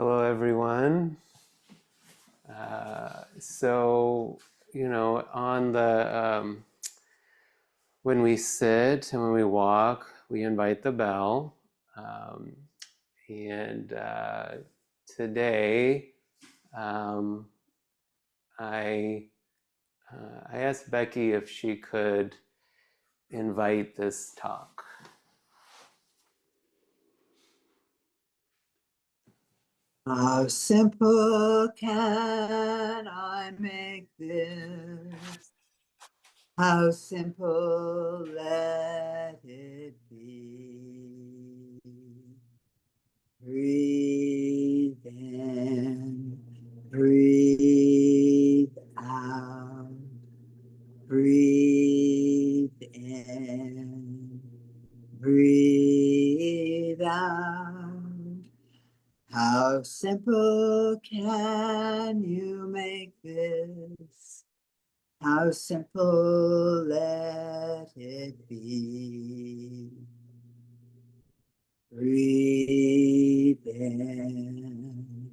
Hello, everyone. On the when we sit and when we walk, we invite the bell. Um, and Today, um, I I asked Becky if she could invite this talk. How simple can I make this? How simple let it be. Breathe in, breathe out. Breathe in, breathe out. How simple can you make this? How simple let it be. Breathe in,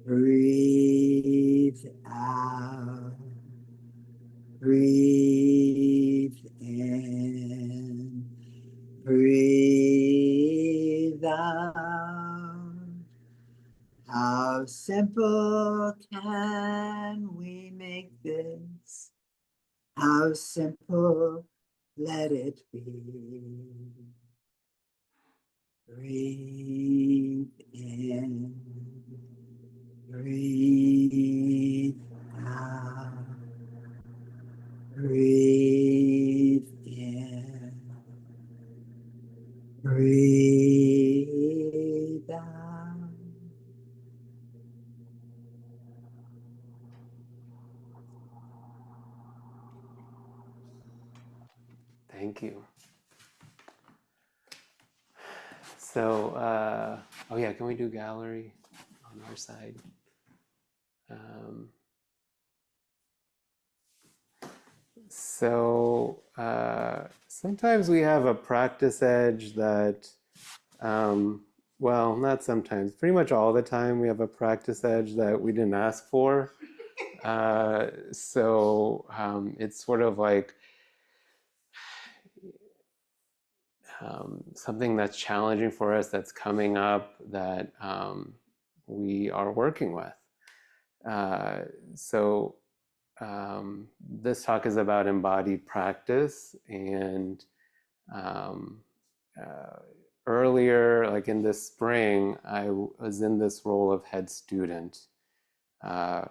breathe out. Breathe in, breathe out. How simple can we make this? How simple let it be. Breathe in, breathe out. Breathe in, breathe out. Thank you. Oh yeah, can we do gallery on our side? Um, Sometimes we have a practice edge that, well, not sometimes, pretty much all the time we have a practice edge that we didn't ask for. It's sort of like something that's challenging for us, that's coming up, that we are working with. Uh, so this talk is about embodied practice, and um, uh, earlier, like in this spring, I was in this role of head student, and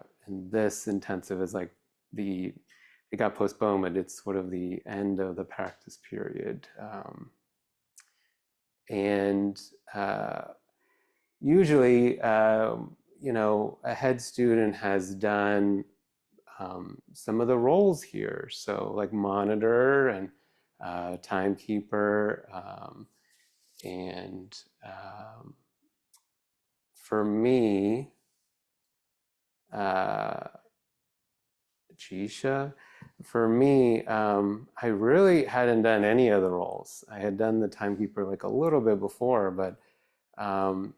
this intensive is like it got postponed, but it's sort of the end of the practice period, and usually, a head student has done some of the roles here. So, like monitor and timekeeper. And For me, uh, Jisha, for me, I really hadn't done any of the roles. I had done the timekeeper like a little bit before, but um,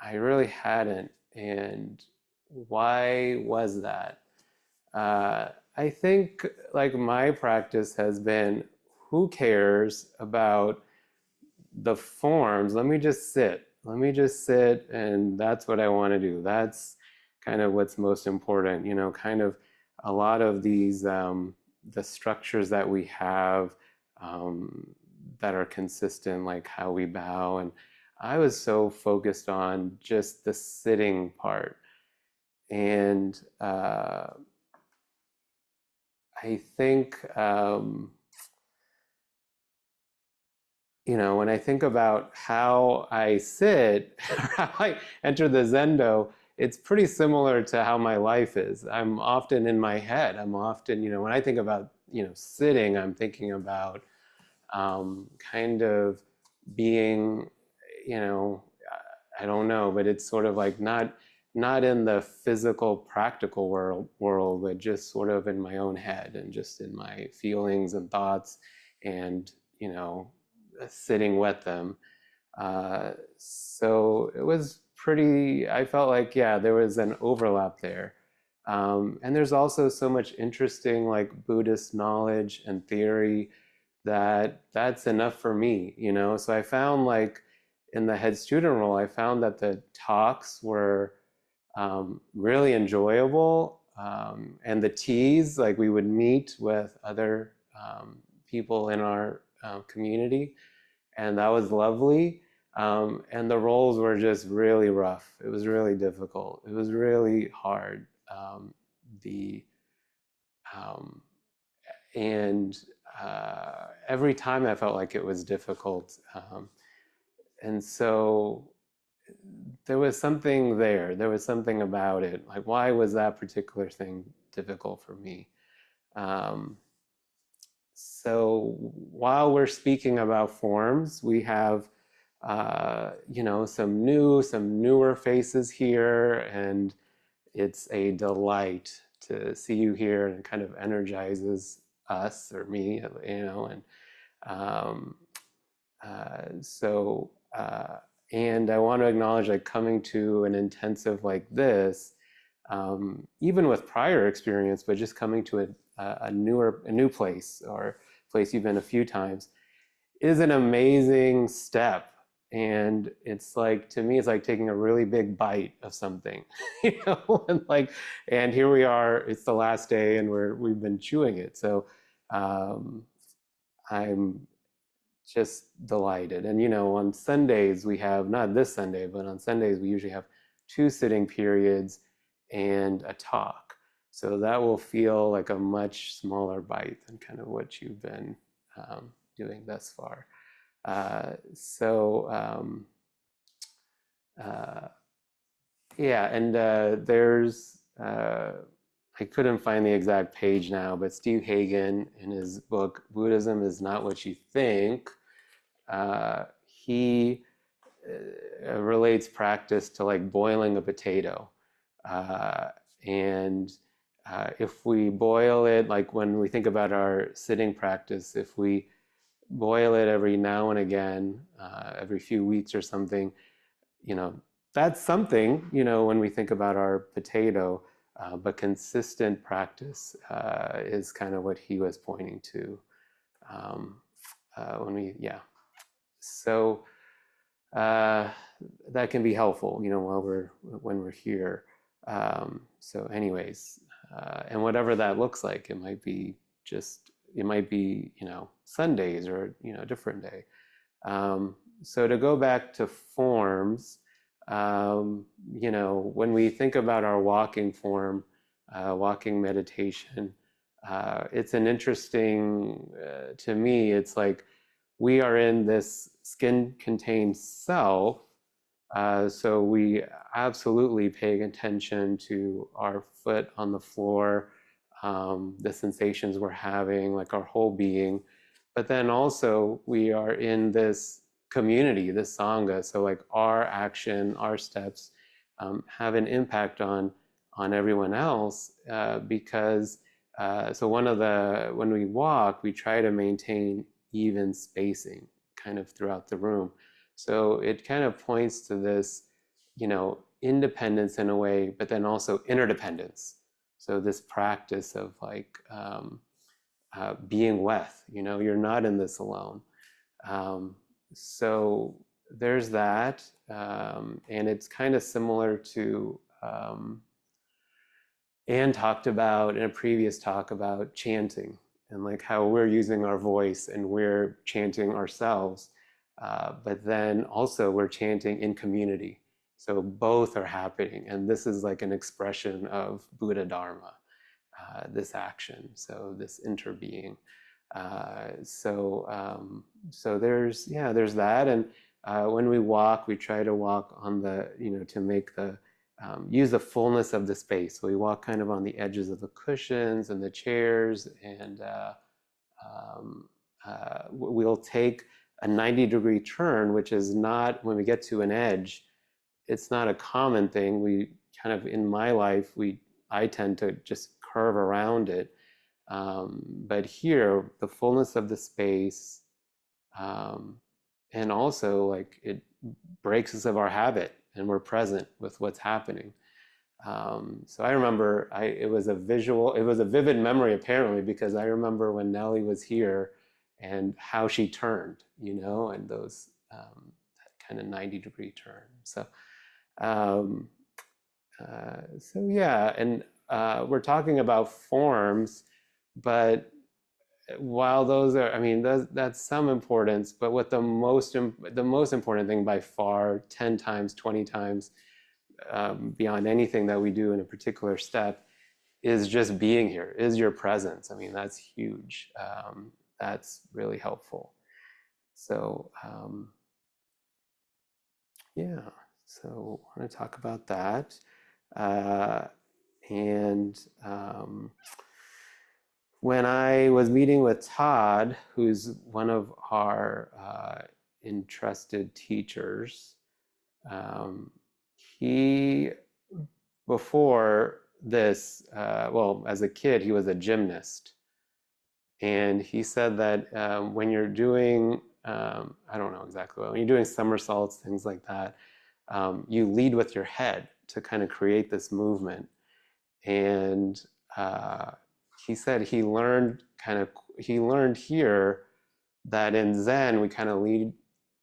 I really hadn't. And why was that? I think like my practice has been, who cares about the forms? Let me just sit. Let me just sit, and that's what I want to do. That's kind of what's most important. Kind of a lot of these the structures that we have um, that are consistent, like how we bow, and I was so focused on just the sitting part, and I think, when I think about how I sit, how I enter the Zendo, it's pretty similar to how my life is. I'm often in my head. I'm often, when I think about, sitting, I'm thinking about kind of being, you know, I don't know, but it's sort of like not in the physical, practical world, but just sort of in my own head and just in my feelings and thoughts, and sitting with them. So it was pretty, I felt like, yeah, there was an overlap there. And there's also so much interesting like Buddhist knowledge and theory that that's enough for me, you know? So I found like in the head student role, I found that the talks were really enjoyable. And the teas, like we would meet with other people in our community, and that was lovely. And the roles were just really rough. It was really difficult. It was really hard. The um, and Every time I felt like it was difficult, and so there was something there. There was something about it. Like, why was that particular thing difficult for me? Um, so while we're speaking about forms, we have, some newer faces here, and it's a delight to see you here, and it kind of energizes us or me, and um, so, and I want to acknowledge like coming to an intensive like this, even with prior experience, but just coming to a new place or place you've been a few times is an amazing step. And it's like, to me, it's like taking a really big bite of something, and here we are, it's the last day and we've been chewing it. So, um, I'm just delighted. And on Sundays we have, not this Sunday, but on Sundays we usually have two sitting periods and a talk. So that will feel like a much smaller bite than kind of what you've been doing thus far. Uh, so uh, yeah, and I couldn't find the exact page now, but Steve Hagen in his book Buddhism is Not What You Think, he relates practice to like boiling a potato. Uh, and If we boil it, like when we think about our sitting practice, if we boil it every now and again, every few weeks or something, you know, that's something, when we think about our potato. But consistent practice is kind of what he was pointing to um, yeah. So uh, that can be helpful, when we're here. So, anyways, and whatever that looks like, it might be, Sundays or a different day. So to go back to forms, when we think about our walking form, walking meditation, it's an interesting, to me, it's like we are in this skin-contained self, so we absolutely paying attention to our foot on the floor, the sensations we're having, like our whole being. But then also we are in this community, this sangha. So like our action, our steps have an impact on everyone else, because so when we walk, we try to maintain even spacing kind of throughout the room. So it kind of points to this, independence in a way, but then also interdependence. So this practice of like being with, you're not in this alone. Um, so there's that. And it's kind of similar to, Anne talked about in a previous talk about chanting and like how we're using our voice and we're chanting ourselves, but then also we're chanting in community. So both are happening, and this is like an expression of Buddha Dharma, this action, so this interbeing. So there's that, and when we walk, we try to walk on to make use the fullness of the space. So we walk kind of on the edges of the cushions and the chairs, and um, we'll take a 90-degree turn, which is not, when we get to an edge, it's not a common thing. We kind of, in my life, I tend to just curve around it. But here, the fullness of the space, um, and also like it breaks us of our habit. and we're present with what's happening. So I remember it was a vivid memory apparently, because I remember when Nellie was here and how she turned, and that kind of 90-degree turn. Um, so yeah, and we're talking about forms, but while those are, I mean, that's some importance, but what the most important thing by far, 10 times, 20 times beyond anything that we do in a particular step, is just being here, is your presence. I mean, that's huge. That's really helpful. So, yeah, so I want to talk about that. Uh, and when I was meeting with Todd, who's one of our entrusted teachers, um, he, before this, well, as a kid, he was a gymnast. And he said that when you're doing, I don't know exactly, when you're doing somersaults, things like that, you lead with your head to kind of create this movement. And uh, he said he learned here that in Zen we kind of lead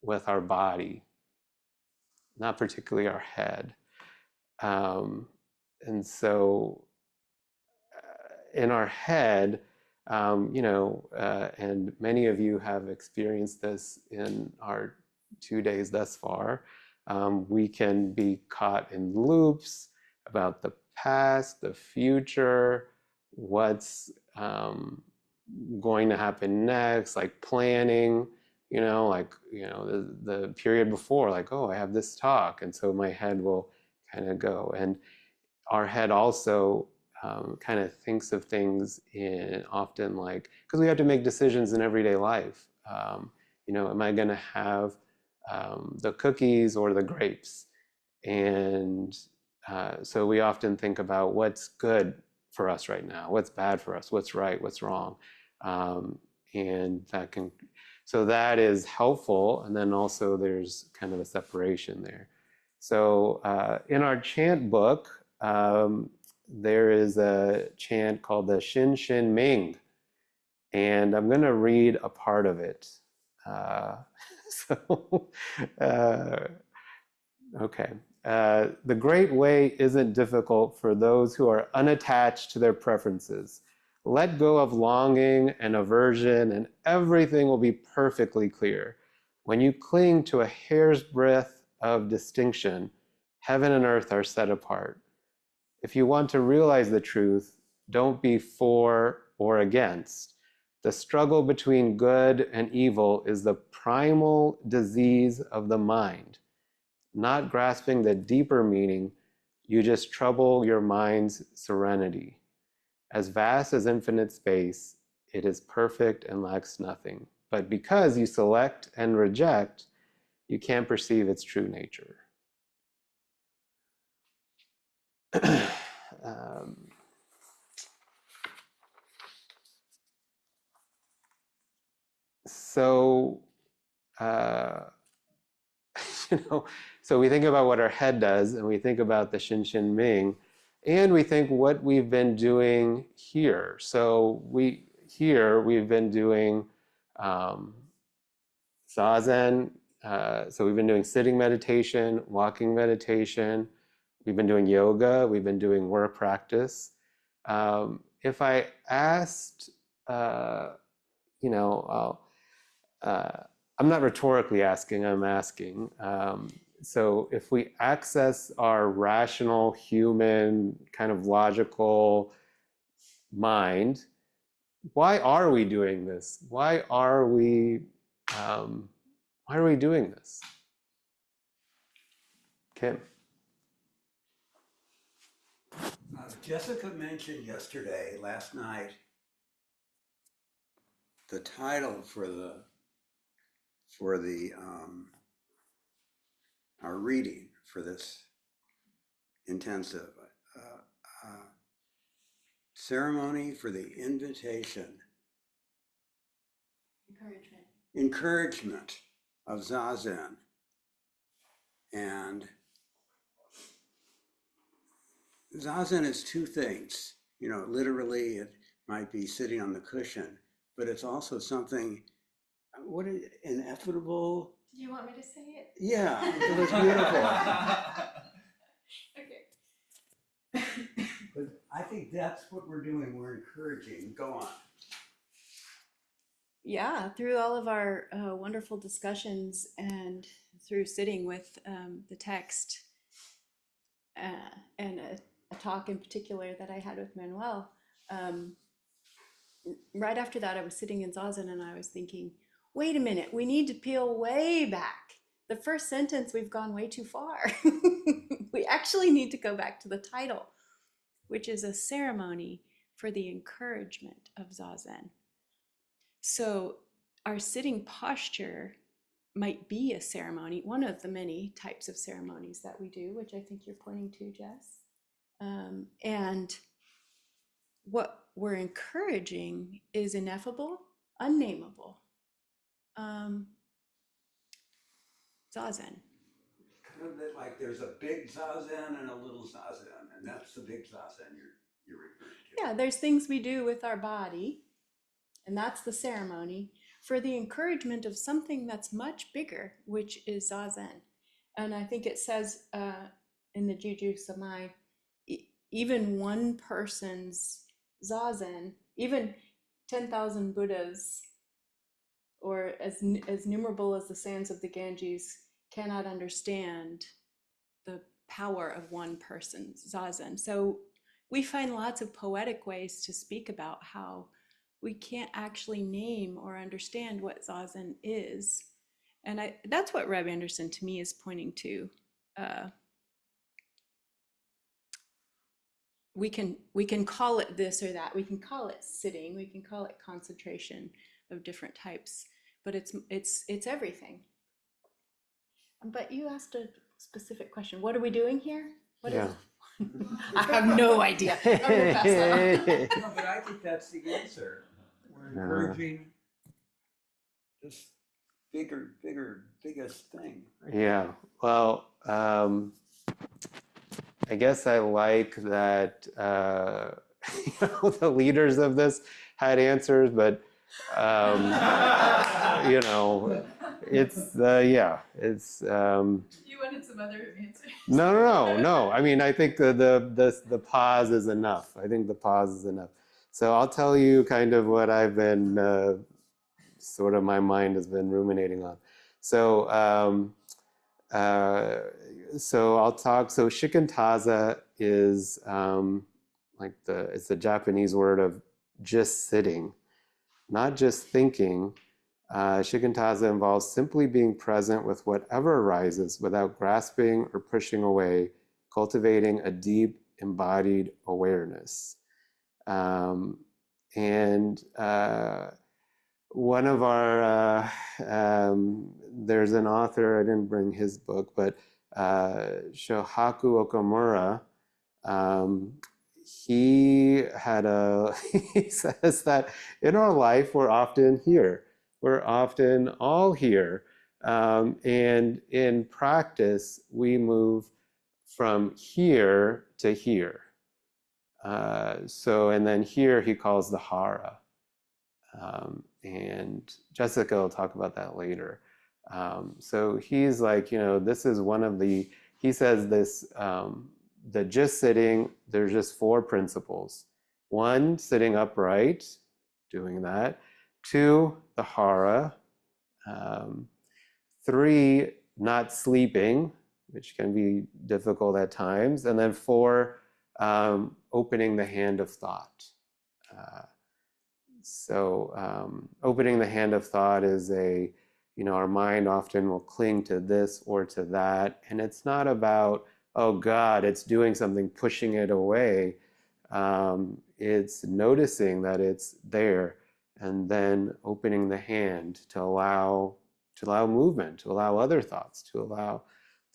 with our body, not particularly our head. Um, and so in our head, and many of you have experienced this in our 2 days thus far, we can be caught in loops about the past, the future, what's going to happen next, like planning, the period before, like, oh, I have this talk. And so my head will kind of go. And our head also kind of thinks of things in often like, because we have to make decisions in everyday life. Am I going to have the cookies or the grapes? And so we often think about what's good for us right now, what's bad for us, what's right, what's wrong. Um, and so that is helpful. And then also there's kind of a separation there. So in our chant book, there is a chant called the Shin Shin Ming, and I'm going to read a part of it. Uh, so, uh, okay. The great way isn't difficult for those who are unattached to their preferences. Let go of longing and aversion, and everything will be perfectly clear. When you cling to a hair's breadth of distinction, heaven and earth are set apart. If you want to realize the truth, don't be for or against. The struggle between good and evil is the primal disease of the mind. Not grasping the deeper meaning, you just trouble your mind's serenity. As vast as infinite space, it is perfect and lacks nothing. But because you select and reject, you can't perceive its true nature. um, so, uh, so we think about what our head does, and we think about the Shin Shin Ming, and we think what we've been doing here. So we've been doing um, zazen. So we've been doing sitting meditation, walking meditation. We've been doing yoga. We've been doing work practice. If I asked, uh, you know, I'm not rhetorically asking, I'm asking. So if we access our rational, human, kind of logical mind, why are we doing this? Why are we doing this? Kim? Jessica mentioned last night, the title for our reading for this intensive uh, ceremony for the encouragement of zazen, and Zazen is two things. You know, literally, it might be sitting on the cushion, but it's also something, what is ineffable? Do you want me to say it? Yeah, it was beautiful. Okay. But I think that's what we're doing. We're encouraging. Go on. Yeah, through all of our wonderful discussions and through sitting with the text and a talk in particular that I had with Manuel, um, right after that, I was sitting in Zazen and I was thinking, wait a minute, we need to peel way back. The first sentence, we've gone way too far. We actually need to go back to the title, which is a ceremony for the encouragement of Zazen. So our sitting posture might be a ceremony, one of the many types of ceremonies that we do, which I think you're pointing to, Jess. And what we're encouraging is ineffable, unnameable Zazen. Kind of a bit like there's a big Zazen and a little Zazen, and that's the big Zazen you're referring to. Yeah, there's things we do with our body, and that's the ceremony for the encouragement of something that's much bigger, which is Zazen. And I think it says in the Juju Samai, even one person's Zazen, even 10,000 Buddhas, or as numerable as the sands of the Ganges, cannot understand the power of one person's Zazen. So we find lots of poetic ways to speak about how we can't actually name or understand what Zazen is. And that's what Reb Anderson to me is pointing to. We can call it this or that. We can call it sitting. We can call it concentration of different types. But it's everything. But you asked a specific question. What are we doing here? What is? Yeah. I have no idea. I'm gonna pass that on. No, but I think that's the answer. We're encouraging this biggest thing. Yeah. Well, I guess I like that the leaders of this had answers, but you know, it's yeah, it's. You wanted some other answers. No. I mean, I think the pause is enough. I think the pause is enough. So I'll tell you kind of what I've been sort of my mind has been ruminating on. So. So I'll talk. So shikantaza is it's the Japanese word of just sitting, not just thinking. Shikantaza involves simply being present with whatever arises without grasping or pushing away, cultivating a deep embodied awareness. And one of our, there's an author, I didn't bring his book, but Shohaku Okamura, he he says that in our life, we're often here. We're often all here. And in practice, we move from here to here. And then here he calls the hara. And Jessica will talk about that later. So he's like, this is one of he says this, the just sitting, there's just four principles. One, sitting upright, doing that. Two, the hara. Three, not sleeping, which can be difficult at times. And then four, opening the hand of thought. So opening the hand of thought is our mind often will cling to this or to that. And it's not about, oh God, it's doing something, pushing it away. It's noticing that it's there and then opening the hand to allow movement, to allow other thoughts, to allow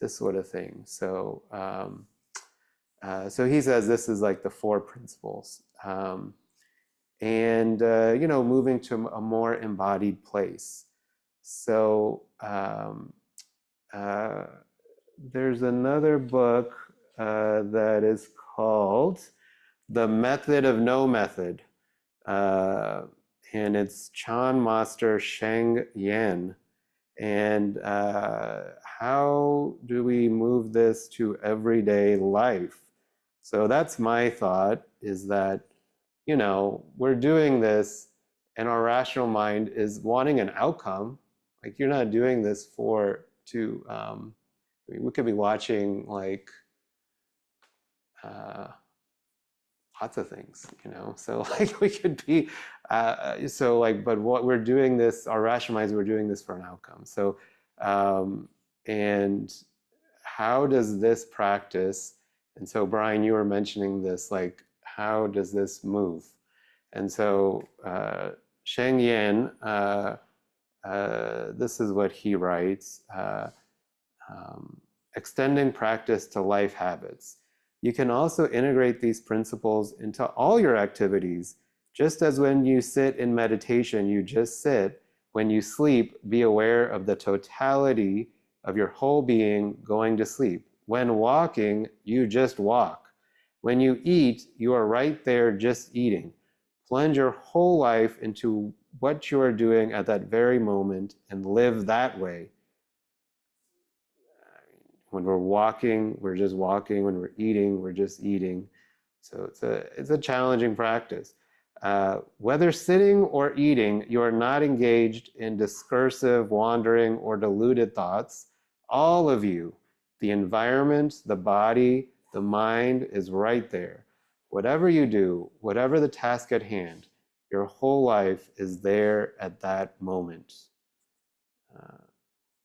this sort of thing. So, so he says this is like the four principles. And moving to a more embodied place. So there's another book that is called The Method of No Method. Uh, and it's Chan Master Sheng Yen. And how do we move this to everyday life? So that's my thought, is that, we're doing this and our rational mind is wanting an outcome. Like, you're not doing this I mean, we could be watching like uh, lots of things, so like we could be, but what we're doing this, our rational minds, we're doing this for an outcome. So, and how does this practice, and so Brian, you were mentioning this, like, how does this move? And so Sheng Yen, this is what he writes, extending practice to life habits. You can also integrate these principles into all your activities, just as when you sit in meditation, you just sit. When you sleep, be aware of the totality of your whole being going to sleep. When walking, you just walk. When you eat, you are right there just eating. Plunge your whole life into what you are doing at that very moment and live that way. When we're walking, we're just walking. When we're eating, we're just eating. So it's a challenging practice. Whether sitting or eating, you are not engaged in discursive, wandering, or deluded thoughts. All of you, the environment, the body, the mind is right there. Whatever you do, whatever the task at hand, your whole life is there at that moment.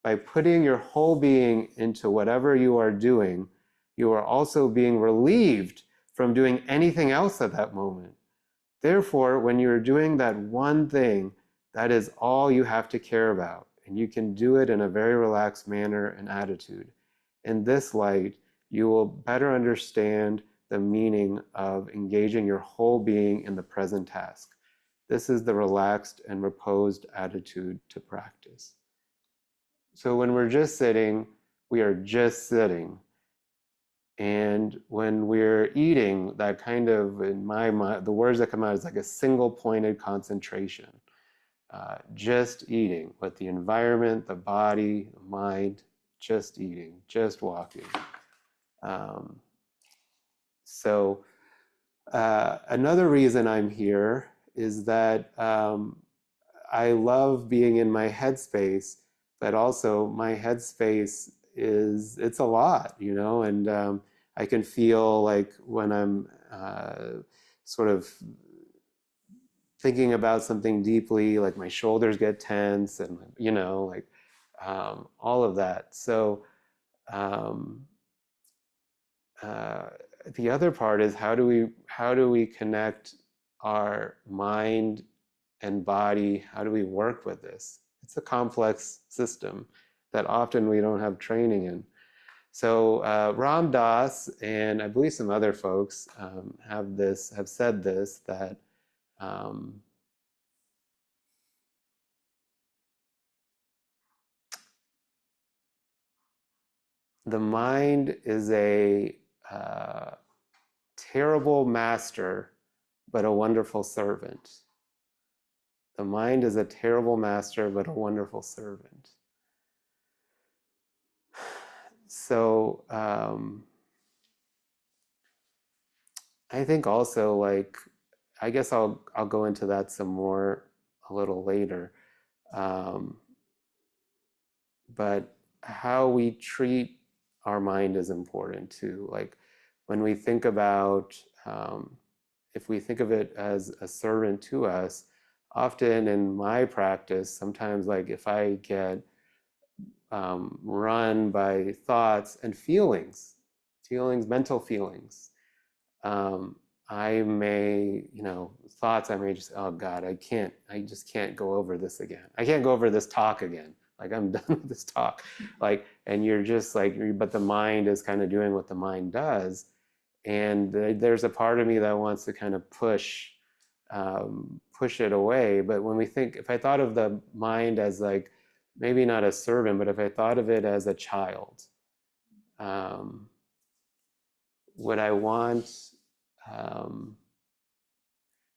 By putting your whole being into whatever you are doing, you are also being relieved from doing anything else at that moment. Therefore, when you're doing that one thing, that is all you have to care about, and you can do it in a very relaxed manner and attitude. In this light, you will better understand the meaning of engaging your whole being in the present task. This is the relaxed and reposed attitude to practice. So when we're just sitting, we are just sitting. And when we're eating, that kind of, in my mind, the words that come out is like a single pointed concentration. Just eating with the environment, the body, the mind, just eating, just walking. Um, so another reason I'm here is that I love being in my headspace, but also my headspace it's a lot, and I can feel like when I'm sort of thinking about something deeply, like my shoulders get tense and, like all of that. So um, uh, the other part is how do we connect our mind and body? How do we work with this? It's a complex system that often we don't have training in. So Ram Dass and I believe some other folks have said this, that the mind is a terrible master, but a wonderful servant. The mind is a terrible master, but a wonderful servant. So I think also, like, I guess I'll go into that some more a little later. But how we treat our mind is important too. Like when we think about, if we think of it as a servant to us, often in my practice, sometimes like if I get run by thoughts and mental feelings, I may, thoughts, I may just, oh God, I just can't go over this again. I can't go over this talk again. Like I'm done with this talk. Like, and you're just like, but the mind is kind of doing what the mind does. And there's a part of me that wants to kind of push it away. But if I thought of the mind as like, maybe not a servant, but if I thought of it as a child, would I want, um,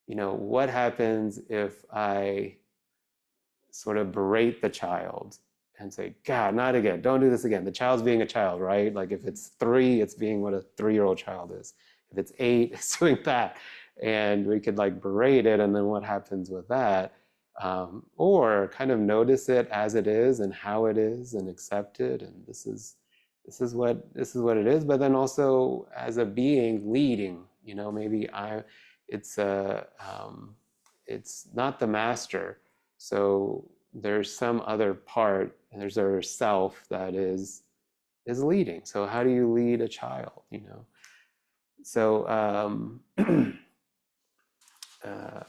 what happens if I sort of berate the child and say, God, not again, don't do this again. The child's being a child, right? Like if it's 3, it's being what a 3-year-old child is. If it's 8, it's doing that. And we could like berate it, and then what happens with that? Or kind of notice it as it is and how it is and accept it. And this is what it is. But then also as a being leading, maybe it's not the master, so there's some other part, and there's a self that is leading. So how do you lead a child? So uh,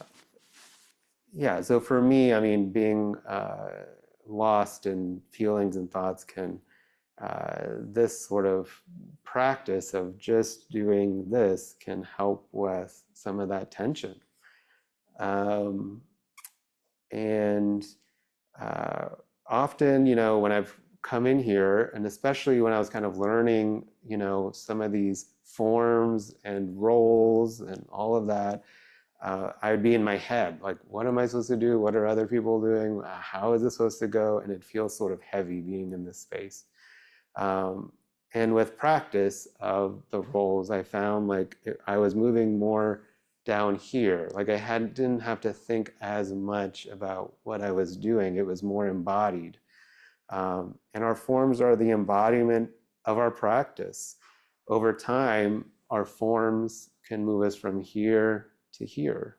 yeah. So for me, I mean, being lost in feelings and thoughts can this sort of practice of just doing this can help with some of that tension. Um, and uh, often, when I've come in here, and especially when I was kind of learning, some of these forms and roles and all of that, I'd be in my head, like, what am I supposed to do? What are other people doing? How is this supposed to go? And it feels sort of heavy being in this space. Um, and with practice of the roles, I found like I was moving more down here. Like didn't have to think as much about what I was doing. It was more embodied. And our forms are the embodiment of our practice. Over time, our forms can move us from here to here.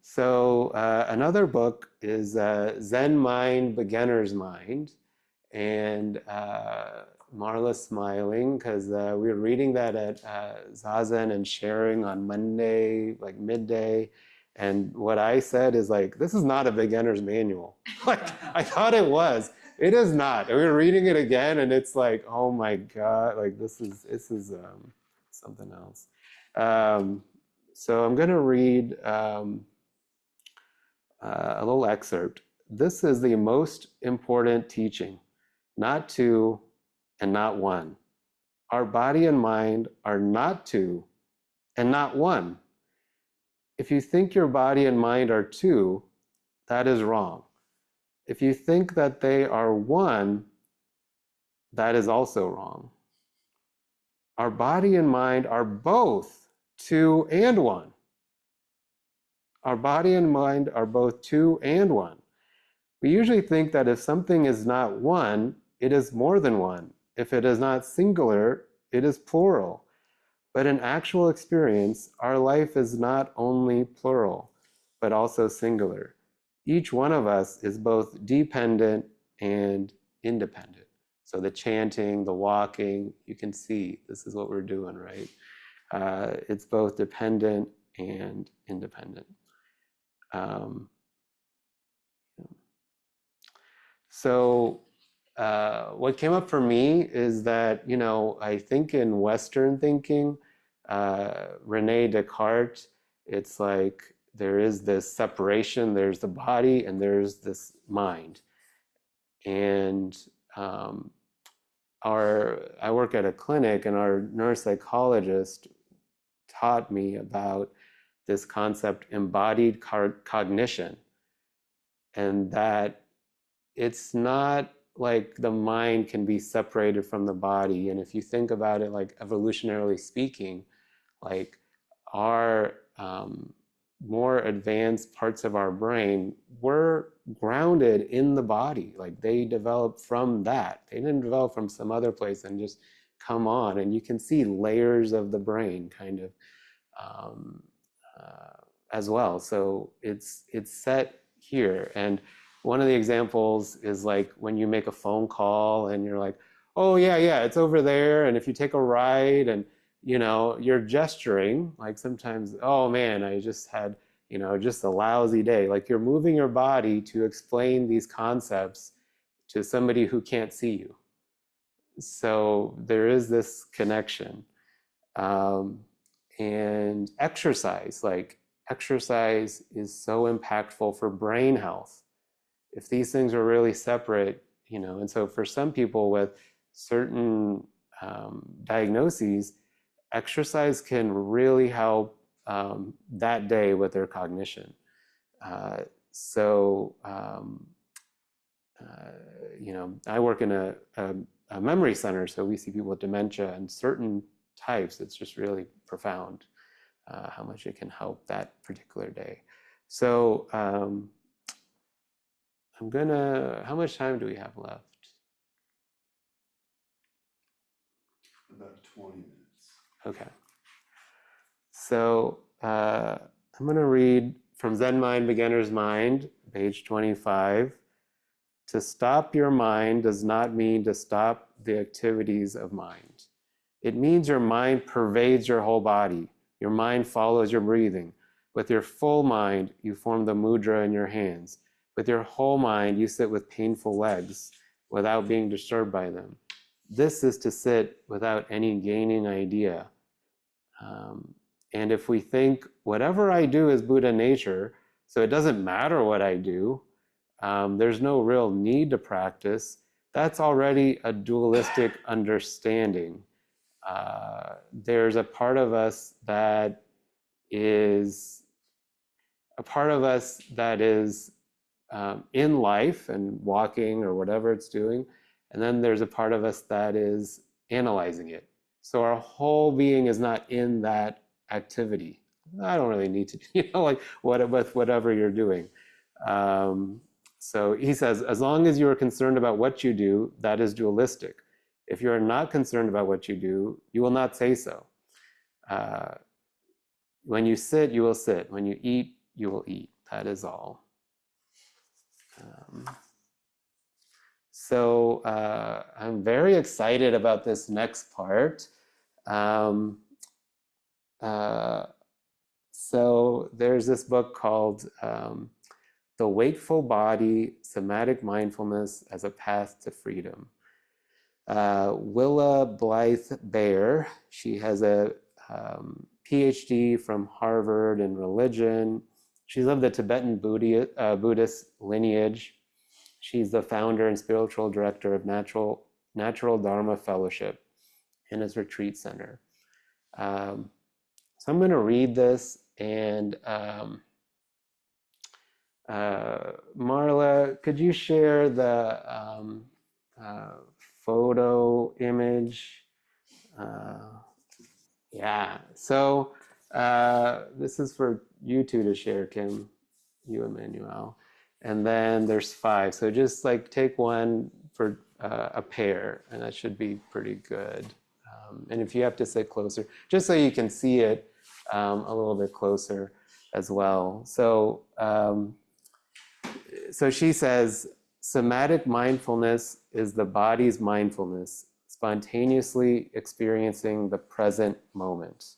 So another book is Zen Mind, Beginner's Mind. And Marla's smiling because we were reading that at Zazen and sharing on Monday, like midday. And what I said is like, this is not a beginner's manual. Like I thought it was. It is not. And we were reading it again, and it's like, oh my God, like this is something else. So I'm going to read a little excerpt. This is the most important teaching. Not two and not one. Our body and mind are not two and not one. If you think your body and mind are two, that is wrong. If you think that they are one, that is also wrong. Our body and mind are both two and one. Our body and mind are both two and one. We usually think that if something is not one, it is more than one. If it is not singular, it is plural. But in actual experience, our life is not only plural, but also singular. Each one of us is both dependent and independent. So the chanting, the walking, you can see this is what we're doing, right? It's both dependent and independent. So what came up for me is that, I think in Western thinking, Rene Descartes, it's like there is this separation, there's the body and there's this mind. And I work at a clinic, and our neuropsychologist taught me about this concept, embodied cognition, and that it's not like the mind can be separated from the body. And if you think about it, like evolutionarily speaking, like our more advanced parts of our brain were grounded in the body. Like they developed from that. They didn't develop from some other place and just come on. And you can see layers of the brain kind of um, as well. So it's set here. And one of the examples is like when you make a phone call and you're like, oh yeah, it's over there. And if you take a ride and you're gesturing, like sometimes, oh man, I just had, just a lousy day. Like you're moving your body to explain these concepts to somebody who can't see you. So there is this connection. And exercise is so impactful for brain health. If these things are really separate, and so for some people with certain diagnoses, exercise can really help that day with their cognition. Uh, so, I work in a memory center, so we see people with dementia and certain types. It's just really profound how much it can help that particular day. So how much time do we have left? About 20 minutes. Okay. So I'm going to read from Zen Mind, Beginner's Mind, page 25. To stop your mind does not mean to stop the activities of mind. It means your mind pervades your whole body. Your mind follows your breathing. With your full mind, you form the mudra in your hands. With your whole mind, you sit with painful legs without being disturbed by them. This is to sit without any gaining idea. And if we think whatever I do is Buddha nature, so it doesn't matter what I do, there's no real need to practice, that's already a dualistic understanding. There's a part of us that is in life and walking or whatever it's doing, and then there's a part of us that is analyzing it. So our whole being is not in that activity. I don't really need to, like with whatever you're doing. So he says, as long as you are concerned about what you do, that is dualistic. If you are not concerned about what you do, you will not say so. When you sit, you will sit. When you eat, you will eat. That is all. So I'm very excited about this next part. So there's this book called The Wakeful Body, Somatic Mindfulness as a Path to Freedom. Willa Blythe Bear, she has a PhD from Harvard in religion. She's of the Tibetan Buddhist lineage. She's the founder and spiritual director of Natural Dharma Fellowship and its retreat center. So I'm going to read this, and Marla, could you share the photo image? Yeah, so this is for you two to share, Kim, you and Manuel. And then there's 5. So just like take one for a pair, and that should be pretty good. And if you have to sit closer, just so you can see it a little bit closer as well. So, so she says, somatic mindfulness is the body's mindfulness, spontaneously experiencing the present moment.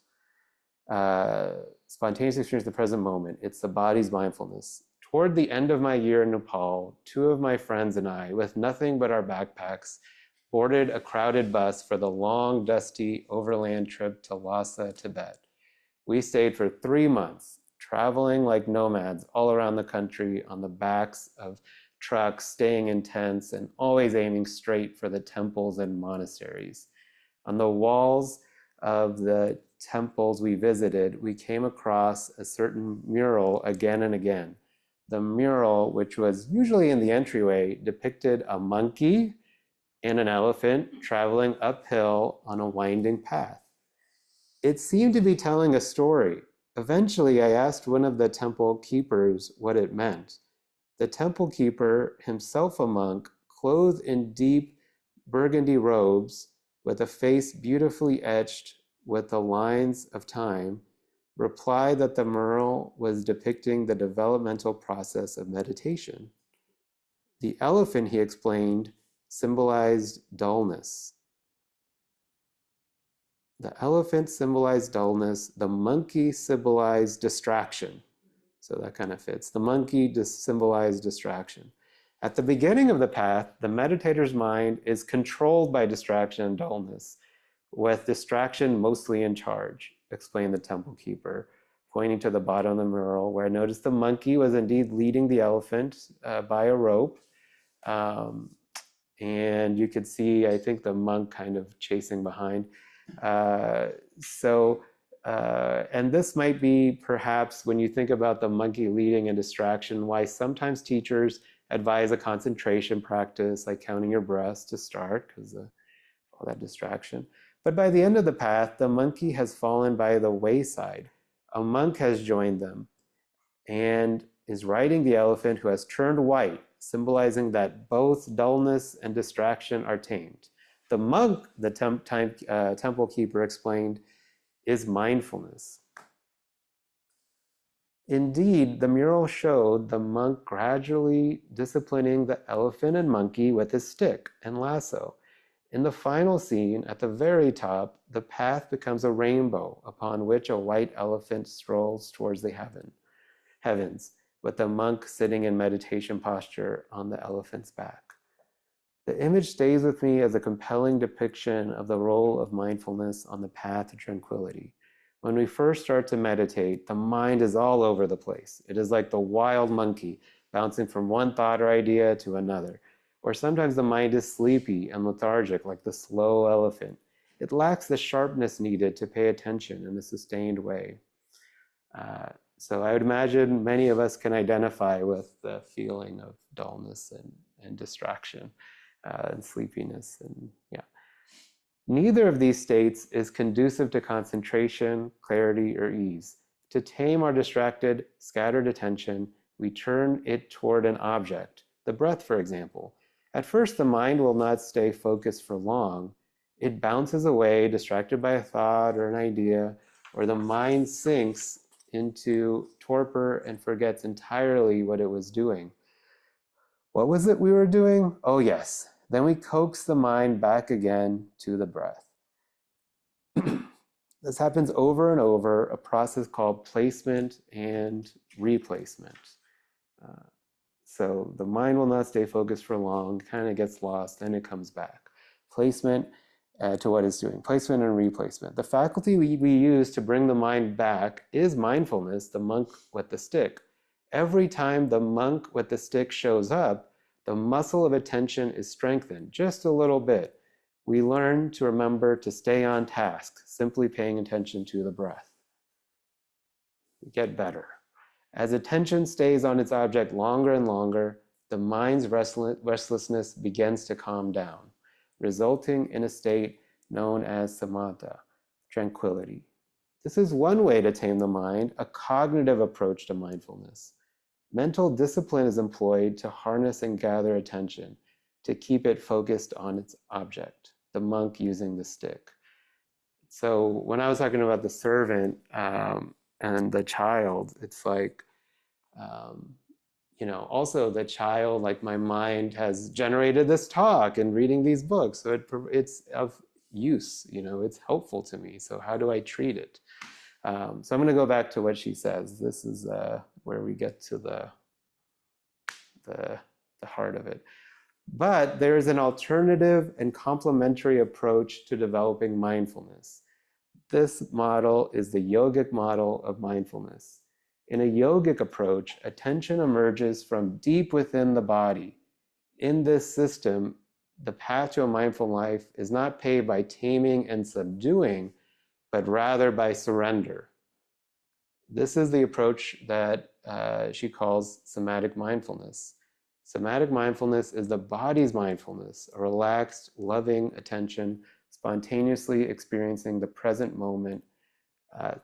Spontaneously experience the present moment. It's the body's mindfulness. Toward the end of my year in Nepal, 2 of my friends and I, with nothing but our backpacks, boarded a crowded bus for the long, dusty overland trip to Lhasa, Tibet. We stayed for 3 months, traveling like nomads all around the country on the backs of trucks, staying in tents, and always aiming straight for the temples and monasteries. On the walls of the temples we visited, we came across a certain mural again and again. The mural, which was usually in the entryway, depicted a monkey and an elephant traveling uphill on a winding path. It seemed to be telling a story. Eventually, I asked one of the temple keepers what it meant. The temple keeper, himself a monk, clothed in deep burgundy robes, with a face beautifully etched with the lines of time, replied that the mural was depicting the developmental process of meditation. The elephant, he explained, symbolized dullness. The elephant symbolized dullness. The monkey symbolized distraction. So that kind of fits. The monkey symbolized distraction. At the beginning of the path, the meditator's mind is controlled by distraction and dullness, with distraction mostly in charge, explained the temple keeper, pointing to the bottom of the mural, where I noticed the monkey was indeed leading the elephant by a rope. and you could see, I think, the monk kind of chasing behind. Uh, so, and this might be perhaps when you think about the monkey leading and distraction, why sometimes teachers advise a concentration practice like counting your breaths to start, because all that distraction. But by the end of the path, the monkey has fallen by the wayside. A monk has joined them and is riding the elephant, who has turned white, symbolizing that both dullness and distraction are tamed. The monk, the temple keeper explained, is mindfulness. Indeed, the mural showed the monk gradually disciplining the elephant and monkey with his stick and lasso. In the final scene, at the very top, the path becomes a rainbow upon which a white elephant strolls towards the heavens, with the monk sitting in meditation posture on the elephant's back. The image stays with me as a compelling depiction of the role of mindfulness on the path to tranquility. When we first start to meditate, the mind is all over the place. It is like the wild monkey, bouncing from one thought or idea to another. Or sometimes the mind is sleepy and lethargic, like the slow elephant. It lacks the sharpness needed to pay attention in a sustained way. So I would imagine many of us can identify with the feeling of dullness and distraction and sleepiness. And yeah, neither of these states is conducive to concentration, clarity, or ease. To tame our distracted, scattered attention, we turn it toward an object, the breath, for example. At first, the mind will not stay focused for long. It bounces away, distracted by a thought or an idea, or the mind sinks into torpor and forgets entirely what it was doing. What was it we were doing? Oh, yes. Then we coax the mind back again to the breath. This happens over and over, a process called placement and replacement. So the mind will not stay focused for long, kind of gets lost, then it comes back. Placement to what it's doing, placement and replacement. The faculty we use to bring the mind back is mindfulness, the monk with the stick. Every time the monk with the stick shows up, the muscle of attention is strengthened just a little bit. We learn to remember to stay on task, simply paying attention to the breath. We get better. As attention stays on its object longer and longer, the mind's restlessness begins to calm down, resulting in a state known as samatha, tranquility. This is one way to tame the mind, a cognitive approach to mindfulness. Mental discipline is employed to harness and gather attention, to keep it focused on its object, the monk using the stick. So when I was talking about the servant and the child, it's like, also the child, like my mind has generated this talk and reading these books. So it's of use, it's helpful to me. So how do I treat it? So I'm going to go back to what she says. This is where we get to the heart of it. But there is an alternative and complementary approach to developing mindfulness. This model is the yogic model of mindfulness. In a yogic approach, attention emerges from deep within the body. In this system, the path to a mindful life is not paved by taming and subduing, but rather by surrender. This is the approach that she calls somatic mindfulness. Somatic mindfulness is the body's mindfulness, a relaxed, loving attention, spontaneously experiencing the present moment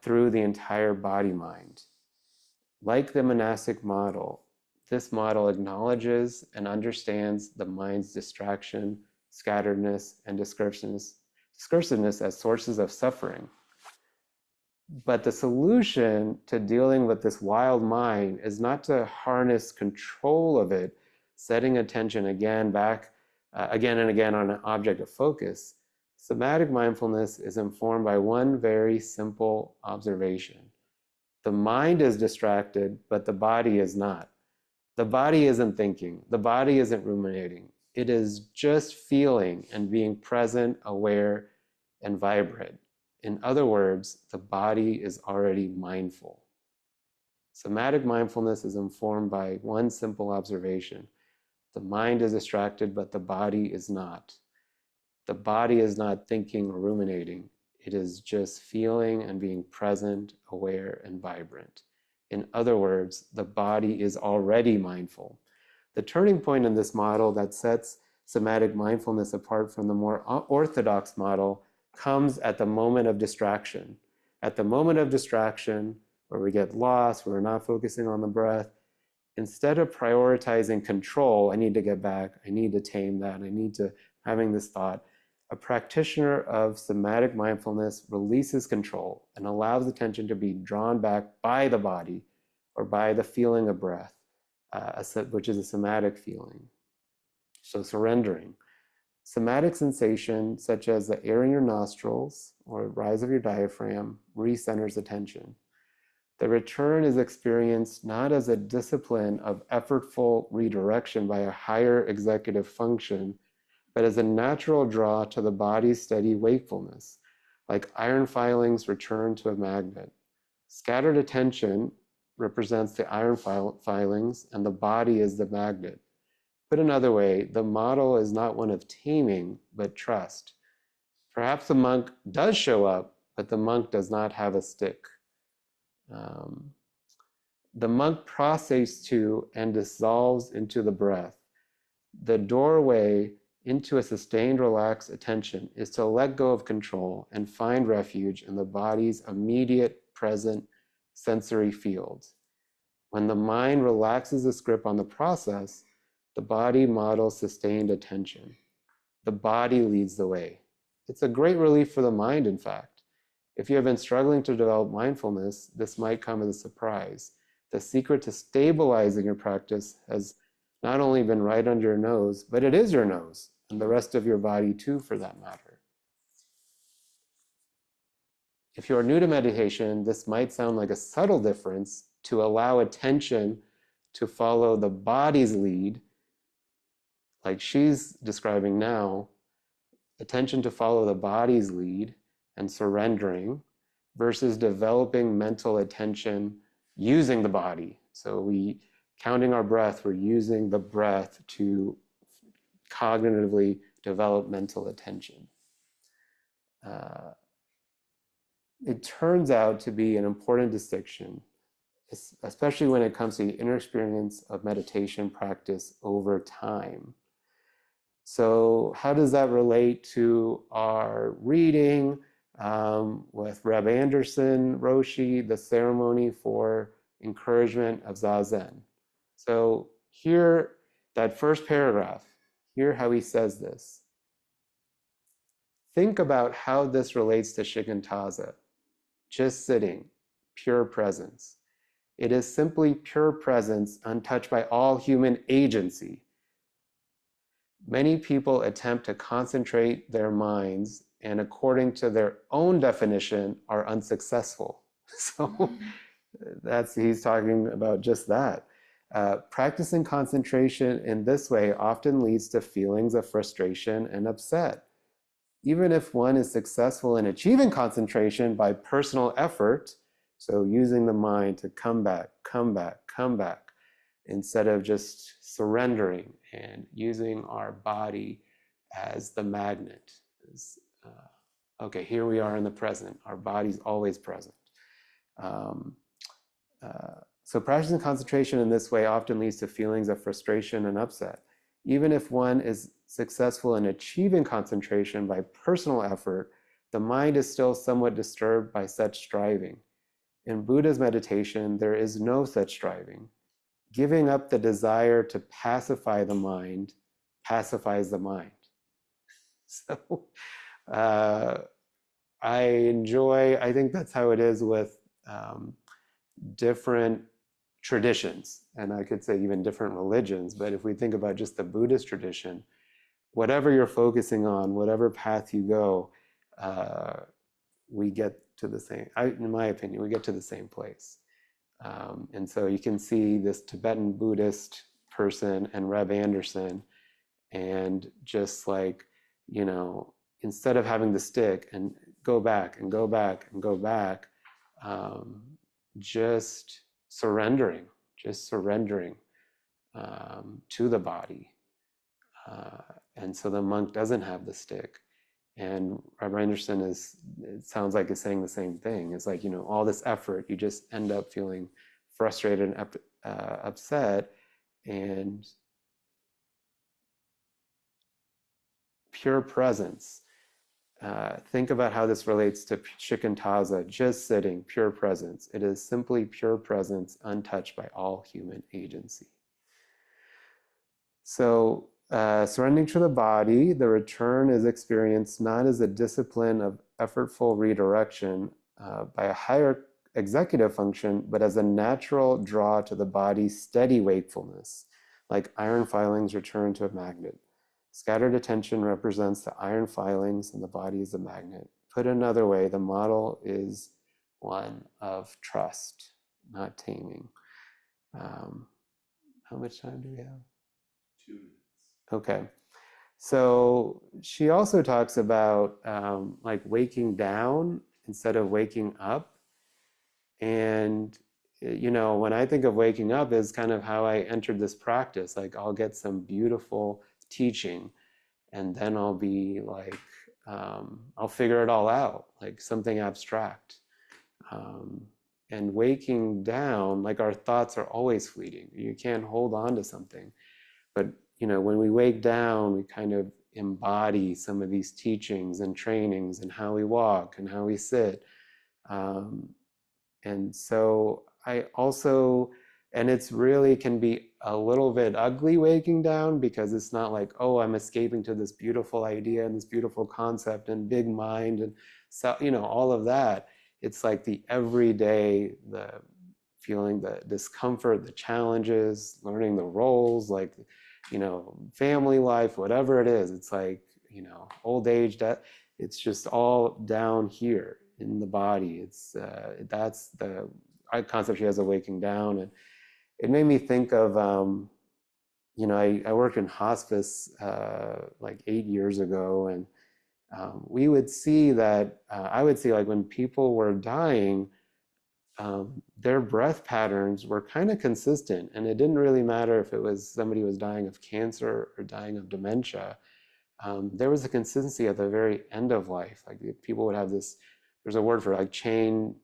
through the entire body-mind. Like the monastic model, this model acknowledges and understands the mind's distraction, scatteredness, and discursiveness as sources of suffering. But the solution to dealing with this wild mind is not to harness control of it, setting attention again and again on an object of focus. Somatic mindfulness is informed by one very simple observation. The mind is distracted, but the body is not. The body isn't thinking. The body isn't ruminating. It is just feeling and being present, aware, and vibrant. In other words, the body is already mindful. Somatic mindfulness is informed by one simple observation. The mind is distracted, but the body is not. The body is not thinking or ruminating. It is just feeling and being present, aware, and vibrant. In other words, the body is already mindful. The turning point in this model that sets somatic mindfulness apart from the more orthodox model comes at the moment of distraction. At the moment of distraction, where we get lost, where we're not focusing on the breath, instead of prioritizing control, I need to get back, I need to tame that, I need to having this thought, a practitioner of somatic mindfulness releases control and allows attention to be drawn back by the body or by the feeling of breath, which is a somatic feeling. So surrendering. Somatic sensation, such as the air in your nostrils or rise of your diaphragm, recenters attention. The return is experienced not as a discipline of effortful redirection by a higher executive function, but as a natural draw to the body's steady wakefulness, like iron filings return to a magnet. Scattered attention represents the iron filings, and the body is the magnet. Put another way, the model is not one of taming, but trust. Perhaps the monk does show up, but the monk does not have a stick. The monk prostrates to and dissolves into the breath. The doorway into a sustained, relaxed attention is to let go of control and find refuge in the body's immediate, present sensory fields. When the mind relaxes its grip on the process, the body models sustained attention. The body leads the way. It's a great relief for the mind, in fact. If you have been struggling to develop mindfulness, this might come as a surprise. The secret to stabilizing your practice has not only been right under your nose, but it is your nose, and the rest of your body too, for that matter. If you are new to meditation, this might sound like a subtle difference to allow attention to follow the body's lead, like she's describing now, attention to follow the body's lead and surrendering versus developing mental attention using the body. So counting our breath, we're using the breath to cognitively develop mental attention. It turns out to be an important distinction, especially when it comes to the inner experience of meditation practice over time. So how does that relate to our reading with Reb Anderson Roshi, the ceremony for encouragement of Zazen? So here, that first paragraph, hear how he says this. Think about how this relates to shikantaza, just sitting, pure presence. It is simply pure presence untouched by all human agency. Many people attempt to concentrate their minds and according to their own definition are unsuccessful. So he's talking about just that. Practicing concentration in this way often leads to feelings of frustration and upset. Even if one is successful in achieving concentration by personal effort, so using the mind to come back, instead of just surrendering and using our body as the magnet. Okay, here we are in the present. Our body's always present. So practicing concentration in this way often leads to feelings of frustration and upset. Even if one is successful in achieving concentration by personal effort, the mind is still somewhat disturbed by such striving. In Buddha's meditation, there is no such striving. Giving up the desire to pacify the mind pacifies the mind. So I think that's how it is with different traditions, and I could say even different religions, but if we think about just the Buddhist tradition, whatever you're focusing on, whatever path you go, we get to the same, in my opinion, we get to the same place. And so you can see this Tibetan Buddhist person and Reb Anderson, and just like, instead of having the stick and go back and go back and go back, just surrendering to the body And so the monk doesn't have the stick. And Rabbi Anderson it sounds like is saying the same thing. It's like, all this effort, you just end up feeling frustrated and upset. And pure presence. Think about how this relates to shikantaza, just sitting, pure presence. It is simply pure presence, untouched by all human agency. So, surrendering to the body, the return is experienced not as a discipline of effortful redirection by a higher executive function, but as a natural draw to the body's steady wakefulness, like iron filings return to a magnet. Scattered attention represents the iron filings and the body is a magnet. Put another way, the model is one of trust, not taming. How much time do we have? 2 minutes. Okay. So she also talks about like waking down instead of waking up. And, when I think of waking up is kind of how I entered this practice. Like I'll get some beautiful teaching and then I'll be like, I'll figure it all out, like something abstract. And waking down, like our thoughts are always fleeting. You can't hold on to something. But, when we wake down, we kind of embody some of these teachings and trainings and how we walk and how we sit. And so I also, and it's really can be a little bit ugly waking down because it's not like, oh, I'm escaping to this beautiful idea and this beautiful concept and big mind and so, all of that. It's like the everyday, the feeling the discomfort, the challenges, learning the roles, like, family life, whatever it is. It's like, old age, death. It's just all down here in the body. It's that's the concept she has of waking down, and it made me think of I worked in hospice like 8 years ago, and we would see that I would see like when people were dying, their breath patterns were kind of consistent, and it didn't really matter if it was somebody was dying of cancer or dying of dementia. There was a consistency at the very end of life. Like people would have this, there's a word for like chain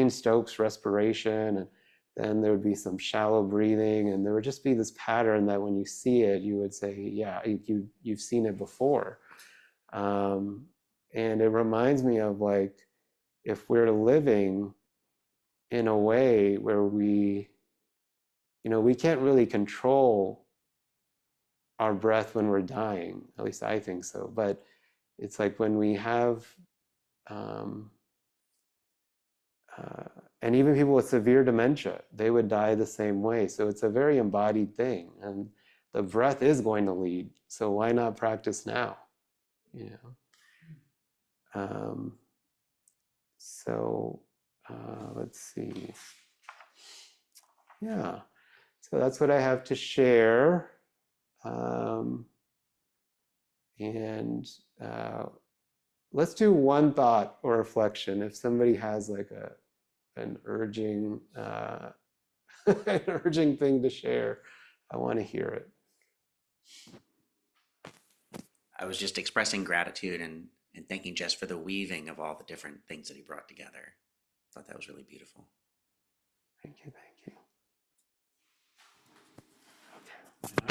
Stokes respiration, and then there would be some shallow breathing, and there would just be this pattern that when you see it, you would say, yeah, you've seen it before. And it reminds me of like, if we're living in a way where we can't really control our breath when we're dying, at least I think so, but it's like when we have um, and even people with severe dementia, they would die the same way. So it's a very embodied thing, and the breath is going to lead, so why not practice now, you know so let's see. Yeah, so that's what I have to share. And let's do one thought or reflection. If somebody has like an urging an urging thing to share, I want to hear it. I was just expressing gratitude and thanking Jess for the weaving of all the different things that he brought together. I thought that was really beautiful. Thank you. Thank you.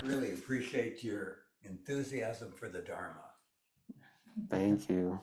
I really appreciate your enthusiasm for the Dharma. Thank you.